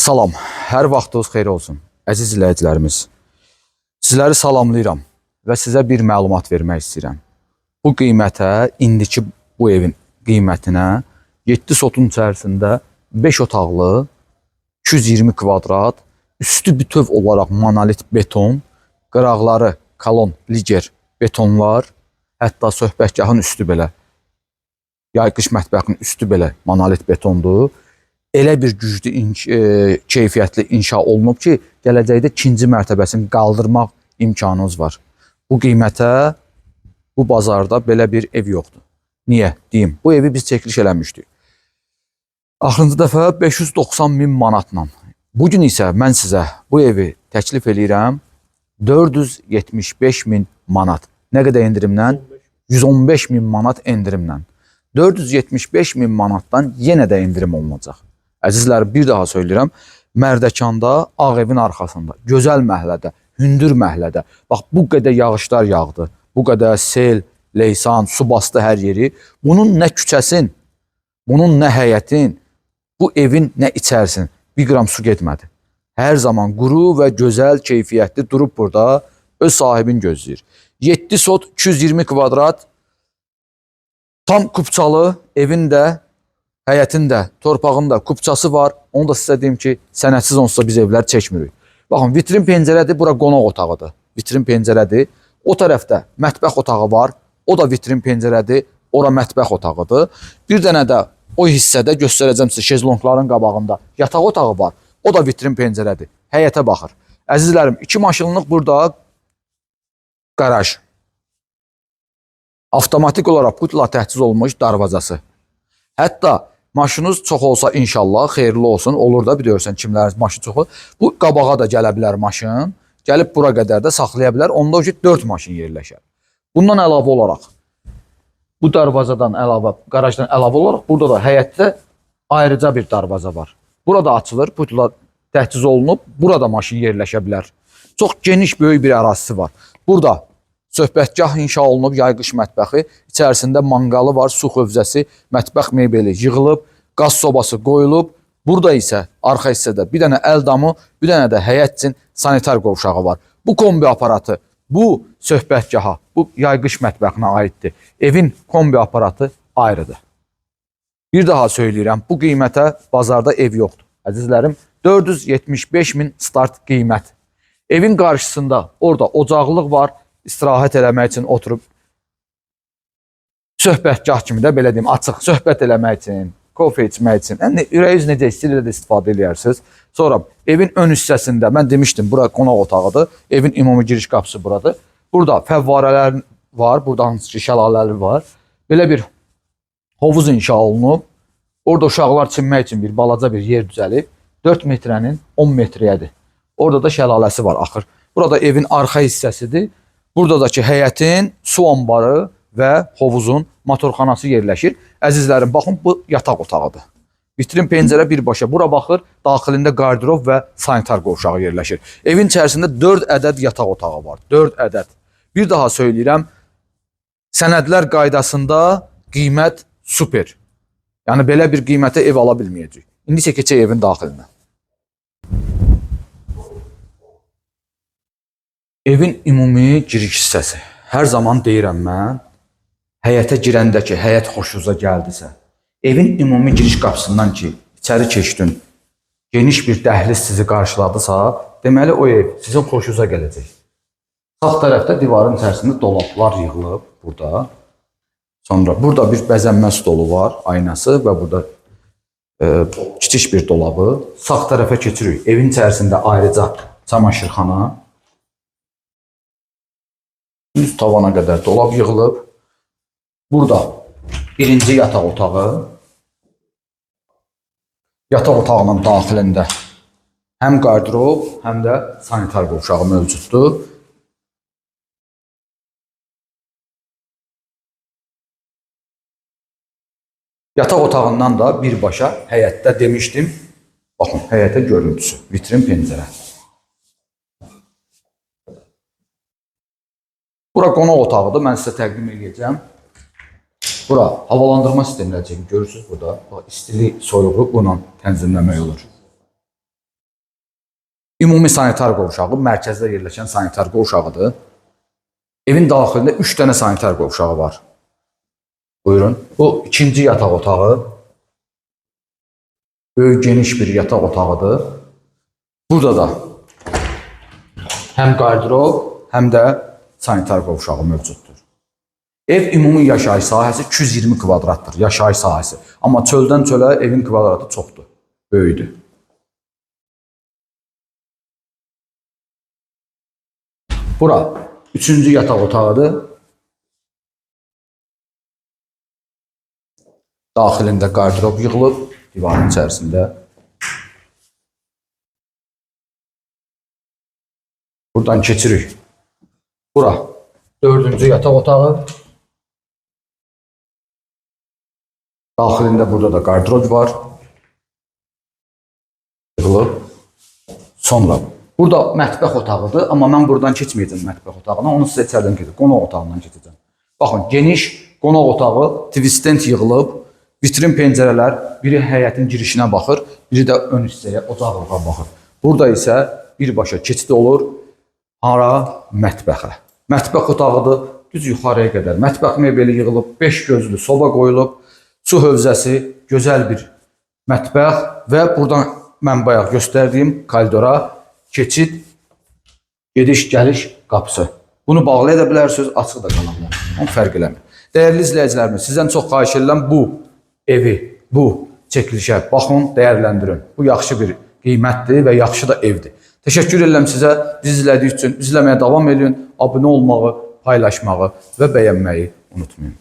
Salam, hər vaxtınız xeyir olsun, əziz izləyicilərimiz. Sizləri salamlayıram və sizə bir məlumat vermək istəyirəm. Bu qiymətə, indiki bu evin qiymətinə 7 sotun içərisində 5 otaqlı, 220 kvadrat, üstü bütöv olaraq monolit beton, qıraqları kolon liger betonlar, hətta söhbətgahın üstü belə, yayqış mətbəxinin üstü belə monolit betondur. Elə bir güclü, keyfiyyətli inşa olunub ki, gələcəkdə ikinci mərtəbəsini qaldırmaq imkanınız var. Bu qiymətə, bu bazarda belə bir ev yoxdur. Niyə? Deyim, bu evi biz çəkiliş eləmişdik. Axırıncı dəfə 590 min manatla. Bugün isə mən sizə bu evi təklif eləyirəm 475 min manat. Nə qədər endirimlə? 115 min manat endirimlə. 475 min manatdan yenə də endirim olunacaq. Əzizlər, bir daha söyləyirəm, Mərdəkanda, Ağ evin arxasında, gözəl məhəllədə, hündür məhəllədə, bax bu qədər yağışlar yağdı, bu qədər sel, leysan, su bastı hər yeri. Bunun nə küçəsin, bunun nə həyətin, bu evin nə içərsin, bir qram su getmədi. Hər zaman quru və gözəl, keyfiyyətli durub burada öz sahibini gözləyir. 7 sot, 220 kvadrat, tam kupçalı evin də, həyətin də, torpağın da kupçası var. Onu da sizə deyim ki, sənədsiz onsuz da biz evlər çəkmirik. Baxın, vitrin pəncərədir, bura qonaq otağıdır. Vitrin pəncərədir. O tərəfdə mətbəx otağı var. O da vitrin pəncərədir. Ora mətbəx otağıdır. Bir dənə də o hissədə göstərəcəm sizə şezlongların qabağında yataq otağı var. O da vitrin pəncərədir. Həyətə baxır. Əzizlərim, 2 maşınlıq burada qaraj. Avtomatik olaraq putla təchiz olmuş darvazası. Hətta maşınınız çox olsa inşallah xeyirli olsun. Olur da biliyorsan kimlərin maşın çoxu. Bu qabağa da gələ bilər maşın. Gəlib bura qədər də saxlaya bilər. Onda o ki 4 maşın yerləşər. Bundan əlavə olaraq bu darvazadan əlavə, qarajdan əlavə olaraq burada da həyətdə ayrıca bir darvaza var. Burada açılır, putla təchiz olunub. Burada maşın yerləşə bilər. Çox geniş, böyük bir ərazisi var. Burada söhbətgah inşa olunub, yayqış mətbəxi, içərisində manqalı var, su xövzəsi, mətbəx mebeli yığılıb, qaz sobası qoyulub. Burada isə arxa hissədə bir dənə əl damı, bir dənə də həyət üçün sanitar qovşağı var. Bu kombi aparatı, bu söhbətgaha, bu yayqış mətbəxinə aiddir. Evin kombi aparatı ayrıdır. Bir daha söyləyirəm, bu qiymətə bazarda ev yoxdur. Əzizlərim, 475 min start qiymət. Evin qarşısında orada ocaqlıq var, istirahət eləmək üçün oturub, söhbətgah kimi də belə deyim, açıq söhbət eləmək üçün, kofe içmək üçün, yəni ürəyiniz necə istəyir də istifadə edirsiniz. Sonra evin ön hissəsində, mən demişdim, bura qonaq otağıdır, evin ümumi giriş qapısı buradır. Burada fəvvarələr var, burada hansı ki şəlalələri var. Belə bir hovuz inşa olunub, orada uşaqlar çimmək üçün bir balaca bir yer düzəlib, 4 metrənin 10 metrəyədir. Orada da şəlaləsi var, axır. Burada evin arxa hissəsidir. Buradakı həyətin su ambarı və hovuzun motorxanası yerləşir. Əzizlərim, baxın, bu yataq otağıdır. Vitrin pəncərə birbaşa bura baxır, daxilində qardirob və sanitar qovşağı yerləşir. Evin içərisində 4 ədəd yataq otağı var, 4 ədəd. Bir daha söyləyirəm, sənədlər qaydasında qiymət super. Yəni, belə bir qiymətə ev ala bilməyəcək. İndi isə keçək evin daxilinə. Evin ümumi giriş hissəsi. Hər zaman deyirəm mən, həyətə girəndəki həyət xoşunuza gəldisə, evin ümumi giriş qapısından ki, içəri keçdin, geniş bir dəhliz sizi qarşıladısa, deməli o ev sizin xoşunuza gələcək. Sağ tərəfdə divarın içərisində dolablar yığılıb burada. Sonra burada bir bəzənmə stolu var, aynası və burada kiçik bir dolabı. Sağ tərəfə keçirik. Evin içərisində ayrıca çamaşırxana, üst tavana qədər dolab yığılıb. Burada birinci yataq otağı. Yataq otağının daxilində həm qardirob, həm də sanitar qovşağı mövcuddur. Yataq otağından da birbaşa həyətdə demişdim. Baxın, həyətə görüntüsü, vitrin pəncərə. Bura qonaq otağıdır, mən sizə təqdim edəcəm. Bura havalandırma sistemləri çəkib görürsünüz burada. İstilik, soyuğu bununla tənzimləmək olur. Ümumi sanitar qovşağı mərkəzdə yerləşən sanitar qovşağıdır. Evin daxilində 3 dənə sanitar qovşağı var. Buyurun. Bu ikinci yataq otağı. Böyük geniş bir yataq otağıdır. Burada da həm qardirob, həm də sanitar qovşağı mövcuddur. Ev ümumi yaşayış sahəsi 220 kvadratdır, yaşayış sahəsi. Amma çöldən çölə evin kvadratı çoxdur, böyüdür. Bura üçüncü yataq otağıdır. Daxilində qardirob yığılıb, divarın içərisində. Buradan keçirik. Bura dördüncü yataq otağı. Daxilində burada da qardirob var. Yığılıb. Sonra burada mətbəx otağıdır, amma mən buradan keçməyəcəm mətbəx otağına, onu sizə içərdən gedib, qonaq otağından keçəcəm. Baxın, geniş qonaq otağı, tvisttent yığılıb, vitrin pəncərələr, biri həyətin girişinə baxır, biri də ön hissəyə, ocaqlığa baxır. Burada isə birbaşa keçid olur, hara? Mətbəxə. Mətbəx otağıdır, düz yuxarıya qədər. Mətbəx mebeli yığılıb, 5 gözlü soba qoyulub, su hövzəsi, gözəl bir mətbəx və buradan mən bayaq göstərdiyim koridora keçid, gediş-gəliş qapısı. Bunu bağlaya da bilərsiniz, açıq da qala bilər. Onun fərq eləmir. Dəyərli izləyicilərimiz, sizdən çox xahiş edirəm bu evi, bu çəkilişə baxın, dəyərləndirin. Bu yaxşı bir qiymətdir və yaxşı da evdir. Təşəkkür edirəm sizə, bizi izlədiyi üçün. İzləməyə davam edin, abunə olmağı, paylaşmağı və bəyənməyi unutmayın.